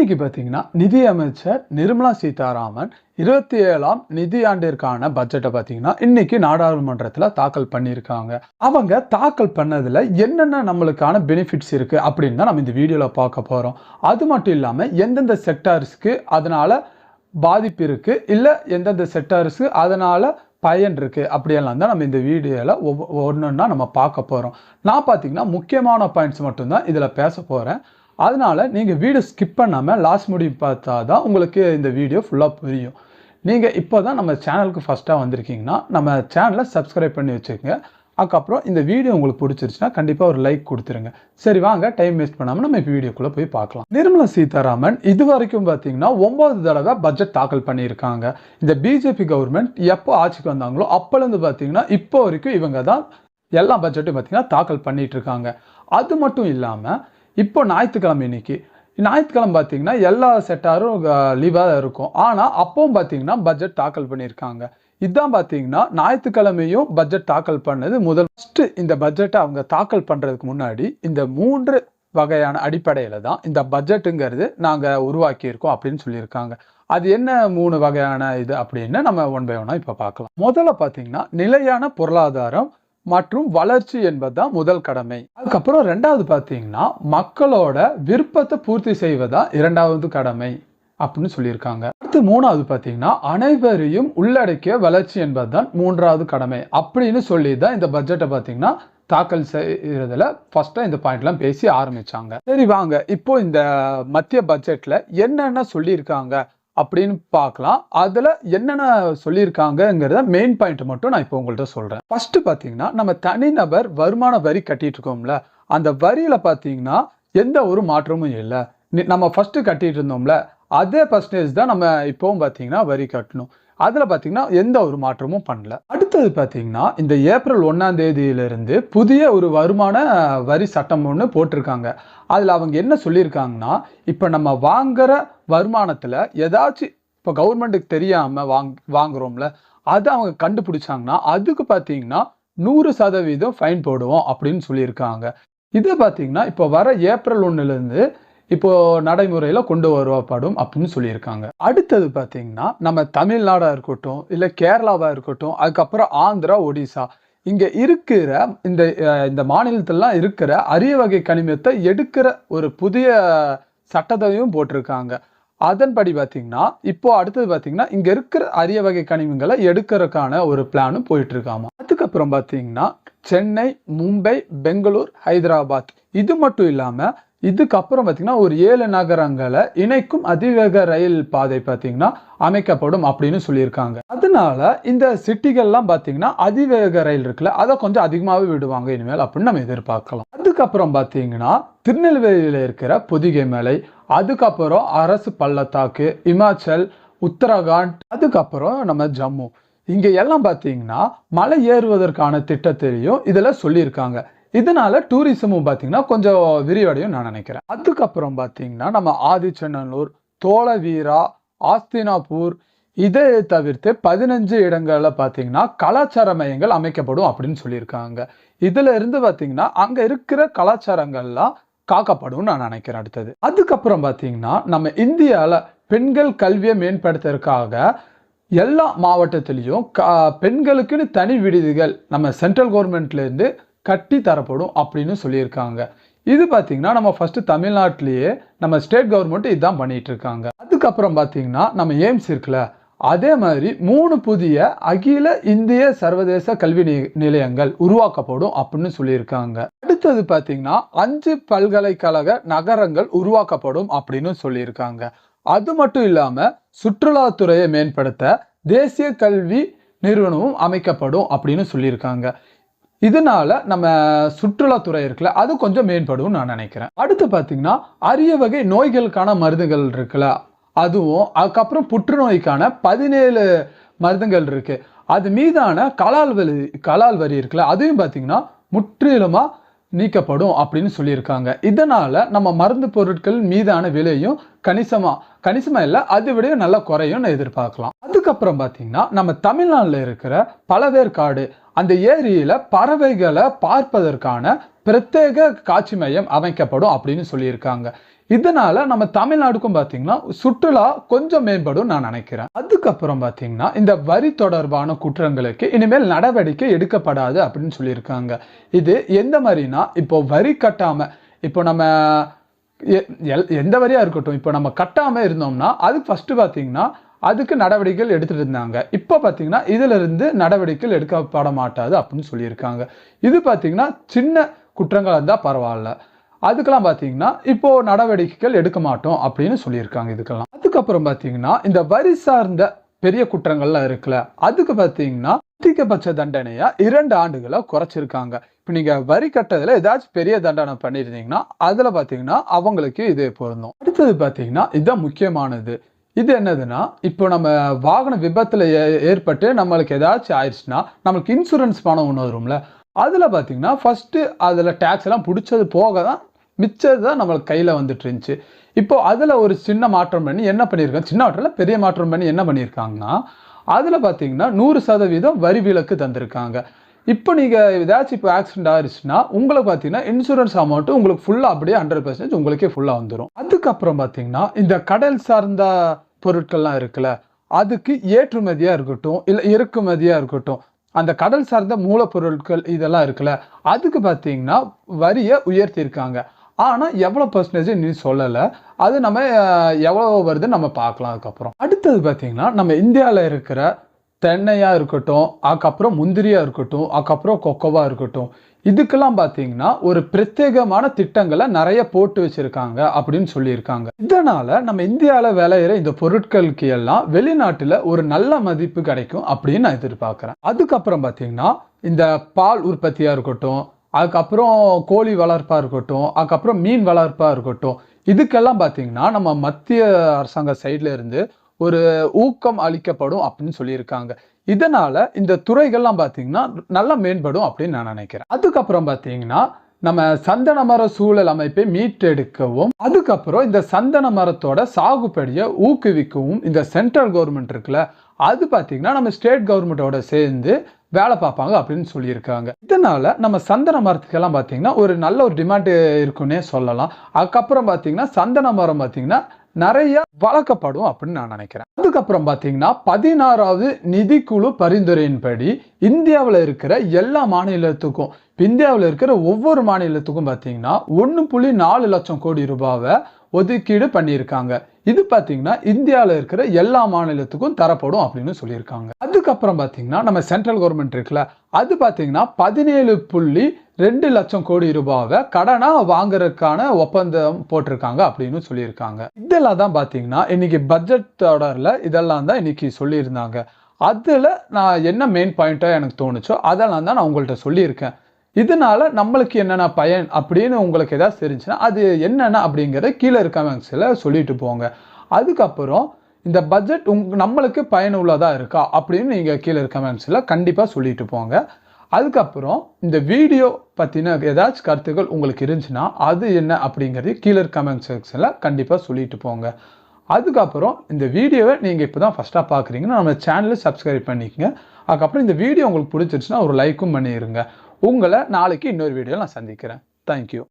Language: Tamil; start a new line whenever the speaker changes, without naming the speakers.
இன்னைக்கு பார்த்தீங்கன்னா நிதி அமைச்சர் நிர்மலா சீதாராமன் 27ஆம் நிதியாண்டிற்கான பட்ஜெட்டை பார்த்தீங்கன்னா இன்னைக்கு நாடாளுமன்றத்தில் தாக்கல் பண்ணியிருக்காங்க. அவங்க தாக்கல் பண்ணதுல என்னென்ன நம்மளுக்கான பெனிஃபிட்ஸ் இருக்கு அப்படின்னு தான் நம்ம இந்த வீடியோவில் பார்க்க போறோம். அது மட்டும் இல்லாமல் எந்தெந்த செக்டார்ஸ்க்கு அதனால பாதிப்பு இருக்கு, இல்லை எந்தெந்த செக்டார்ஸ்க்கு அதனால பயன் இருக்கு அப்படியெல்லாம் தான் நம்ம இந்த வீடியோவில் ஒவ்வொன்றா நம்ம பார்க்க போறோம். நான் பார்த்தீங்கன்னா முக்கியமான பாயிண்ட்ஸ் மட்டும்தான் இதில் பேச போறேன். அதனால நீங்கள் வீடியோ ஸ்கிப் பண்ணாமல் லாஸ்ட் முடிவு பார்த்தா தான் உங்களுக்கு இந்த வீடியோ ஃபுல்லாக புரியும். நீங்கள் இப்போ தான் நம்ம சேனலுக்கு ஃபஸ்ட்டாக வந்திருக்கீங்கன்னா நம்ம சேனலை சப்ஸ்கிரைப் பண்ணி வச்சுக்கோங்க. அதுக்கப்புறம் இந்த வீடியோ உங்களுக்கு பிடிச்சிருச்சுன்னா கண்டிப்பாக ஒரு லைக் கொடுத்துருங்க. சரி வாங்க, டைம் வேஸ்ட் பண்ணாமல் நம்ம இப்போ வீடியோக்குள்ளே போய் பார்க்கலாம். நிர்மலா சீதாராமன் இது வரைக்கும் பார்த்தீங்கன்னா 9 தடவை பட்ஜெட் தாக்கல் பண்ணியிருக்காங்க. இந்த பிஜேபி கவர்மெண்ட் எப்போ ஆட்சிக்கு வந்தாங்களோ அப்போலேருந்து பார்த்தீங்கன்னா இப்போ வரைக்கும் இவங்க தான் எல்லா பட்ஜெட்டும் பார்த்தீங்கன்னா தாக்கல் பண்ணிட்டு இருக்காங்க. அது மட்டும் இல்லாமல் இப்போ ஞாயிற்றுக்கிழமை பார்த்தீங்கன்னா எல்லா செக்டாரும் லீவாக இருக்கும். ஆனால் அப்பவும் பார்த்தீங்கன்னா பட்ஜெட் தாக்கல் பண்ணியிருக்காங்க. இதுதான் பார்த்தீங்கன்னா ஞாயிற்றுக்கிழமையும் பட்ஜெட் தாக்கல் பண்ணது ஃபஸ்ட்டு. இந்த பட்ஜெட்டை அவங்க தாக்கல் பண்ணுறதுக்கு முன்னாடி இந்த 3 வகையான அடிப்படையில் தான் இந்த பட்ஜெட்டுங்கிறது நாங்கள் உருவாக்கியிருக்கோம் அப்படின்னு சொல்லியிருக்காங்க. அது என்ன 3 வகையான இது அப்படின்னு நம்ம ஒன் பை ஒன்னாக இப்போ பார்க்கலாம். முதல்ல பார்த்தீங்கன்னா நிலையான பொருளாதாரம் மற்றும் வளர்ச்சி என்பதுதான் முதல் கடமை. அதுக்கப்புறம் 2வது பார்த்தீங்கன்னா மக்களோட விருப்பத்தை பூர்த்தி செய்வதுதான் 2வது கடமை அப்படின்னு சொல்லியிருக்காங்க. அடுத்து 3வது பார்த்தீங்கன்னா அனைவரையும் உள்ளடக்கிய வளர்ச்சி என்பதுதான் 3வது கடமை அப்படின்னு சொல்லி தான் இந்த பட்ஜெட்டை பார்த்தீங்கன்னா தாக்கல் செய்யறதுல ஃபர்ஸ்டா இந்த பாயிண்ட்லாம் பேசி ஆரம்பிச்சாங்க. சரி வாங்க, இப்போ இந்த மத்திய பட்ஜெட்ல என்னென்ன சொல்லியிருக்காங்க அப்படின்னு பார்க்கலாம். அதில் என்னென்ன சொல்லியிருக்காங்கங்கிறத மெயின் பாயிண்ட் மட்டும் நான் இப்போ உங்கள்கிட்ட சொல்கிறேன். ஃபர்ஸ்ட் பார்த்தீங்கன்னா நம்ம தனிநபர் வருமான வரி கட்டிட்டு இருக்கோம்ல, அந்த வரியில் பார்த்தீங்கன்னா எந்த ஒரு மாற்றமும் இல்லை. நம்ம ஃபர்ஸ்ட் கட்டிட்டு இருந்தோம்ல அதே பர்சன்டேஜ் தான் நம்ம இப்போவும் பார்த்தீங்கன்னா வரி கட்டணும். அதில் பார்த்தீங்கன்னா எந்த ஒரு மாற்றமும் பண்ணல. அடுத்தது பார்த்தீங்கன்னா இந்த ஏப்ரல் 1ஆம் தேதியிலிருந்து புதிய ஒரு வருமான வரி சட்டம் ஒன்று போட்டிருக்காங்க. அதில் அவங்க என்ன சொல்லியிருக்காங்கன்னா, இப்போ நம்ம வாங்குற வருமானத்தில் ஏதாச்சும் இப்போ கவர்மெண்ட்டுக்கு தெரியாமல் வாங்குறோம்ல, அதை அவங்க கண்டுபிடிச்சாங்கன்னா அதுக்கு பார்த்தீங்கன்னா 100% ஃபைன் போடுவோம் அப்படின்னு சொல்லியிருக்காங்க. இதை பார்த்தீங்கன்னா இப்போ வர ஏப்ரல் 1லேருந்து இப்போ நடைமுறையில கொண்டு வரப்படும் அப்படின்னு சொல்லியிருக்காங்க. அடுத்தது பார்த்தீங்கன்னா நம்ம தமிழ்நாடா இருக்கட்டும், இல்லை கேரளாவா இருக்கட்டும், அதுக்கப்புறம் ஆந்திரா, ஒடிசா இங்க இருக்கிற இந்த மாநிலத்திலாம் இருக்கிற அரிய வகை கனிமத்தை எடுக்கிற ஒரு புதிய சட்டத்தையும் போட்டிருக்காங்க. அதன்படி பார்த்தீங்கன்னா இப்போ அடுத்தது பார்த்தீங்கன்னா இங்க இருக்கிற அரிய வகை கனிமங்களை எடுக்கிறதுக்கான ஒரு பிளானும் போயிட்டு இருக்காமா. அதுக்கப்புறம் பார்த்தீங்கன்னா சென்னை, மும்பை, பெங்களூர், ஹைதராபாத் இது மட்டும் இல்லாம இதுக்கப்புறம் பார்த்தீங்கன்னா ஒரு 7 நகரங்களை இணைக்கும் அதிவேக ரயில் பாதை பார்த்தீங்கன்னா அமைக்கப்படும் அப்படின்னு சொல்லியிருக்காங்க. அதனால இந்த சிட்டிகள்லாம் பார்த்தீங்கன்னா அதிவேக ரயில் இருக்குல்ல, அதை கொஞ்சம் அதிகமாகவே விடுவாங்க இனிமேல் அப்படின்னு நம்ம எதிர்பார்க்கலாம். அதுக்கப்புறம் பார்த்தீங்கன்னா திருநெல்வேலியில் இருக்கிற பொதிகை மலை, அதுக்கப்புறம் அரசு பள்ளத்தாக்கு, இமாச்சல், உத்தரகாண்ட், அதுக்கப்புறம் நம்ம ஜம்மு இங்க எல்லாம் பார்த்தீங்கன்னா மலை ஏறுவதற்கான திட்டத்திலையும் இதில் சொல்லியிருக்காங்க. இதனால டூரிசமும் பார்த்தீங்கன்னா கொஞ்சம் விரிவடையும் நான் நினைக்கிறேன். அதுக்கப்புறம் பார்த்தீங்கன்னா நம்ம ஆதிச்சநல்லூர், தோளவீரா, ஆஸ்தினாபூர் இதை தவிர்த்து 15 இடங்கள்ல பார்த்தீங்கன்னா கலாச்சார மையங்கள் அமைக்கப்படும் அப்படின்னு சொல்லியிருக்காங்க. இதுல இருந்து பார்த்தீங்கன்னா அங்க இருக்கிற கலாச்சாரங்கள்லாம் காக்கப்படும் நான் நினைக்கிறேன். அடுத்தது அதுக்கப்புறம் பார்த்தீங்கன்னா நம்ம இந்தியாவில் பெண்கள் கல்வியை மேம்படுத்துறதுக்காக எல்லா மாவட்டத்திலையும் பெண்களுக்குன்னு தனி விடுதிகள் நம்ம சென்ட்ரல் கவர்மெண்ட்ல இருந்து கட்டி தரப்படும் அப்படின்னு சொல்லியிருக்காங்க. இது பார்த்தீங்கன்னா நம்ம ஃபர்ஸ்ட் தமிழ்நாட்டிலேயே நம்ம ஸ்டேட் கவர்மெண்ட் இதுதான் பண்ணிட்டு இருக்காங்க. அதுக்கப்புறம் பார்த்தீங்கன்னா நம்ம எய்ம்ஸ் இருக்குல்ல, அதே மாதிரி 3 புதிய அகில இந்திய சர்வதேச கல்வி நிலையங்கள் உருவாக்கப்படும் அப்படின்னு சொல்லியிருக்காங்க. அடுத்தது பார்த்தீங்கன்னா 5 பல்கலைக்கழக நகரங்கள் உருவாக்கப்படும் அப்படின்னு சொல்லியிருக்காங்க. அது மட்டும் இல்லாம சுற்றுலாத்துறையை மேம்படுத்த தேசிய கல்வி நிறுவனமும் அமைக்கப்படும் அப்படின்னு சொல்லியிருக்காங்க. இதனால நம்ம சுற்றுலாத்துறை இருக்குல்ல, அது கொஞ்சம் மேம்படும் நான் நினைக்கிறேன். அடுத்து பார்த்தீங்கன்னா அரிய வகை நோய்களுக்கான மருந்துகள் இருக்குல்ல, அதுவும் அதுக்கப்புறம் புற்றுநோய்க்கான 17 மருந்துகள் இருக்கு. அது மீதான கலால் வரி இருக்குல்ல, அதையும் பார்த்தீங்கன்னா முற்றிலுமா நீக்கப்படும் அப்படின்னு சொல்லியிருக்காங்க. இதனால நம்ம மருந்து பொருட்கள் மீதான விலையும் கணிசமா இல்லை, அதை விட நல்லா குறையும் எதிர்பார்க்கலாம். அதுக்கப்புறம் பார்த்தீங்கன்னா நம்ம தமிழ்நாட்டில் இருக்கிற பழவேற்காடு அந்த ஏரியில பறவைகளை பார்ப்பதற்கான பிரத்யேக காட்சி மையம் அமைக்கப்படும் அப்படின்னு சொல்லியிருக்காங்க. இதனால நம்ம தமிழ்நாடுக்கும் பாத்தீங்கன்னா சுற்றுலா கொஞ்சம் மேம்படும் நான் நினைக்கிறேன். அதுக்கப்புறம் பாத்தீங்கன்னா இந்த வரி தொடர்பான குற்றங்களுக்கு இனிமேல் நடவடிக்கை எடுக்கப்படாது அப்படின்னு சொல்லியிருக்காங்க. இது எந்த மாதிரினா, இப்போ வரி கட்டாம, இப்போ நம்ம எந்த வரியா இருக்கட்டும், இப்போ நம்ம கட்டாம இருந்தோம்னா அது ஃபர்ஸ்ட் பாத்தீங்கன்னா அதுக்கு நடவடிக்கைகள் எடுத்துட்டு இருந்தாங்க. இப்போ பாத்தீங்கன்னா இதுல இருந்து நடவடிக்கைகள் எடுக்கப்பட மாட்டாது அப்படின்னு சொல்லியிருக்காங்க. இது பாத்தீங்கன்னா சின்ன குற்றங்கள் இருந்தா பரவாயில்ல, அதுக்கெல்லாம் பாத்தீங்கன்னா இப்போ நடவடிக்கைகள் எடுக்க மாட்டோம் அப்படின்னு சொல்லியிருக்காங்க இதுக்கெல்லாம். அதுக்கப்புறம் பாத்தீங்கன்னா இந்த வரி சார்ந்த பெரிய குற்றங்கள்லாம் இருக்குல்ல, அதுக்கு பாத்தீங்கன்னா அதிகபட்ச தண்டனையா 2 ஆண்டுகளை குறைச்சிருக்காங்க. இப்போ நீங்க வரி கட்டதுல ஏதாச்சும் பெரிய தண்டனை பண்ணிருந்தீங்கன்னா அதுல பாத்தீங்கன்னா அவங்களுக்கு இது பொருந்தும். அடுத்தது பாத்தீங்கன்னா இதுதான் முக்கியமானது. இது என்னதுன்னா, இப்போ நம்ம வாகன விபத்துல ஏற்பட்டு நம்மளுக்கு ஏதாச்சும் ஆயிடுச்சுன்னா நம்மளுக்கு இன்சூரன்ஸ் பணம் ஒன்று வரும்ல, அதுல பாத்தீங்கன்னா ஃபர்ஸ்ட் அதுல டாக்ஸ் எல்லாம் பிடிச்சது போக தான் மிச்சது தான் நம்மளுக்கு கையில வந்துட்டு இருந்துச்சு. இப்போ அதுல ஒரு சின்ன மாற்றம் பண்ணி என்ன பண்ணியிருக்காங்க, சின்ன மாற்றம் பெரிய மாற்றம் பண்ணி என்ன பண்ணியிருக்காங்கன்னா, அதுல பாத்தீங்கன்னா 100% வரி விலக்கு தந்திருக்காங்க. இப்போ நீங்க ஏதாச்சும் இப்போ ஆக்சிடென்ட் ஆயிடுச்சுன்னா உங்களுக்கு பாத்தீங்கன்னா இன்சூரன்ஸ் அமௌண்ட் உங்களுக்கு ஃபுல்லா அப்படியே 100% உங்களுக்கே ஃபுல்லா வந்துடும். அதுக்கப்புறம் பாத்தீங்கன்னா இந்த கடல் சார்ந்த பொருட்கள்லாம் இருக்குல்ல, அதுக்கு ஏற்றுமதியா இருக்கட்டும் இல்ல இறக்குமதியா இருக்கட்டும், அந்த கடல் சார்ந்த மூலப்பொருட்கள் இதெல்லாம் இருக்குல்ல, அதுக்கு பாத்தீங்கன்னா வரிய உயர்த்தியிருக்காங்க. ஆனா எவ்வளவு பெர்சன்டேஜ் நீ சொல்லல. அது நம்ம எவ்வளவு வருதுன்னு நம்ம பார்க்கலாம் அதுக்கப்புறம். அடுத்தது பாத்தீங்கன்னா நம்ம இந்தியால இருக்கிற தென்னையா இருக்கட்டும், அதுக்கப்புறம் முந்திரியா இருக்கட்டும், அதுக்கப்புறம் கொக்கோவா இருக்கட்டும், இதுக்கெல்லாம் பாத்தீங்கன்னா ஒரு பிரத்யேகமான திட்டங்களை நிறைய போட்டு வச்சிருக்காங்க அப்படின்னு சொல்லியிருக்காங்க. இதனால நம்ம இந்தியால விளையிற இந்த பொருட்களுக்கு எல்லாம் வெளிநாட்டுல ஒரு நல்ல மதிப்பு கிடைக்கும் அப்படின்னு நான் எதிர்பார்க்கிறேன். அதுக்கப்புறம் பாத்தீங்கன்னா இந்த பால் உற்பத்தியா இருக்கட்டும், அதுக்கப்புறம் கோழி வளர்ப்பா இருக்கட்டும், அதுக்கப்புறம் மீன் வளர்ப்பா இருக்கட்டும், இதுக்கெல்லாம் பாத்தீங்கன்னா நம்ம மத்திய அரசாங்க சைட்ல இருந்து ஒரு ஊக்கம் அளிக்கப்படும் அப்படின்னு சொல்லியிருக்காங்க. இதனால இந்த துறைகள்லாம் பாத்தீங்கன்னா நல்லா மேம்படும் அப்படின்னு நான் நினைக்கிறேன். அதுக்கப்புறம் பாத்தீங்கன்னா நம்ம சந்தன மர சூழல் அமைப்பை மீட்டெடுக்கவும், அதுக்கப்புறம் இந்த சந்தன மரத்தோட சாகுபடியை ஊக்குவிக்கவும் இந்த சென்ட்ரல் கவர்மெண்ட் இருக்குல்ல, அது பாத்தீங்கன்னா நம்ம ஸ்டேட் கவர்மெண்டோட சேர்ந்து வேலை பார்ப்பாங்க அப்படின்னு சொல்லியிருக்காங்க. இதனால நம்ம சந்தன மரத்துக்கெல்லாம் பாத்தீங்கன்னா ஒரு நல்ல ஒரு டிமாண்ட் இருக்குன்னே சொல்லலாம். அதுக்கப்புறம் பாத்தீங்கன்னா சந்தன மரம் பாத்தீங்கன்னா நிறைய வளர்க்கப்படும் அப்படின்னு நான் நினைக்கிறேன். அதுக்கப்புறம் பாத்தீங்கன்னா 16வது நிதிக்குழு பரிந்துரையின்படி இந்தியாவில் இருக்கிற எல்லா மாநிலத்துக்கும், இந்தியாவில் இருக்கிற ஒவ்வொரு மாநிலத்துக்கும் பாத்தீங்கன்னா 1.4 லட்சம் கோடி ரூபாவை ஒதுக்கீடு பண்ணியிருக்காங்க. இது பாத்தீங்கன்னா இந்தியாவில் இருக்கிற எல்லா மாநிலத்துக்கும் தரப்படும் அப்படின்னு சொல்லியிருக்காங்க. அதுக்கப்புறம் பாத்தீங்கன்னா நம்ம சென்ட்ரல் கவர்மெண்ட் இருக்குல்ல, அது பாத்தீங்கன்னா 17.2 லட்சம் கோடி ரூபாவை கடனா வாங்குறதுக்கான ஒப்பந்தம் போட்டிருக்காங்க அப்படின்னு சொல்லியிருக்காங்க. இதெல்லாம் தான் பாத்தீங்கன்னா இன்னைக்கு பட்ஜெட் தொடர்ல இதெல்லாம் தான் இன்னைக்கு சொல்லியிருந்தாங்க. அதுல நான் என்ன மெயின் பாயிண்டா எனக்கு தோணுச்சோ அதெல்லாம் தான் நான் உங்கள்கிட்ட சொல்லியிருக்கேன். இதனால நம்மளுக்கு என்னென்ன பயன் அப்படின்னு உங்களுக்கு ஏதாவது தெரிஞ்சுன்னா அது என்னென்ன அப்படிங்கிறத கீழே இருக்க கமெண்ட்ஸ்ல சொல்லிட்டு போங்க. அதுக்கப்புறம் இந்த பட்ஜெட் நம்மளுக்கு பயனுள்ளதா இருக்கா அப்படின்னு நீங்க கீழே இருக்க கமெண்ட்ஸ்ல கண்டிப்பா சொல்லிட்டு போங்க. அதுக்கப்புறம் இந்த வீடியோ பத்தின ஏதாச்சும் கருத்துக்கள் உங்களுக்கு இருந்துச்சுன்னா அது என்ன அப்படிங்கிறது கீழே இருக்க கமெண்ட் செக்ஷன்ல கண்டிப்பா சொல்லிட்டு போங்க. அதுக்கப்புறம் இந்த வீடியோவை நீங்க இப்பதான் ஃபர்ஸ்டா பாக்குறீங்கன்னா நம்ம சேனலை சப்ஸ்கிரைப் பண்ணிக்கங்க. அதுக்கப்புறம் இந்த வீடியோ உங்களுக்கு பிடிச்சிருச்சுன்னா ஒரு லைக்கும் பண்ணிருங்க. உங்களை நாளைக்கு இன்னொரு வீடியோவில் நான் சந்திக்கிறேன். தேங்க்யூ.